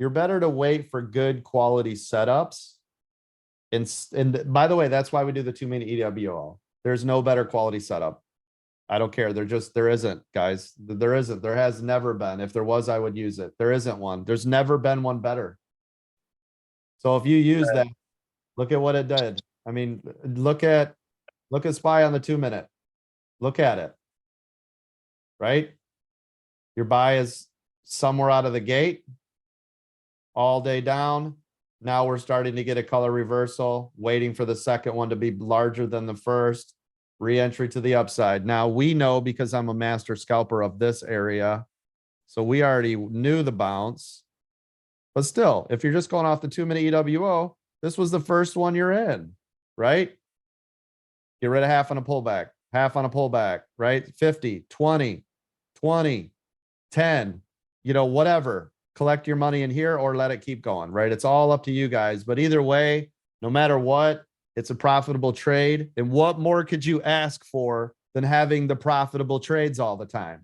you're better to wait for good quality setups. And by the way, that's why we do the 2-minute EWO. There's no better quality setup. I don't care. There isn't, guys. There isn't. There has never been. If there was, I would use it. There isn't one. There's never been one better. So if you use that, look at what it did. I mean, look at SPY on the 2-minute. Look at it. Right? Your buy is somewhere out of the gate. All day down. Now we're starting to get a color reversal, waiting for the second one to be larger than the first. Re-entry to the upside. Now we know, because I'm a master scalper of this area, so we already knew the bounce. But still, if you're just going off the 2-minute EWO, this was the first one you're in, right? Get rid of half on a pullback, right? 50, 20, 20, 10, whatever. Collect your money in here or let it keep going, right? It's all up to you guys. But either way, no matter what, it's a profitable trade. And what more could you ask for than having the profitable trades all the time?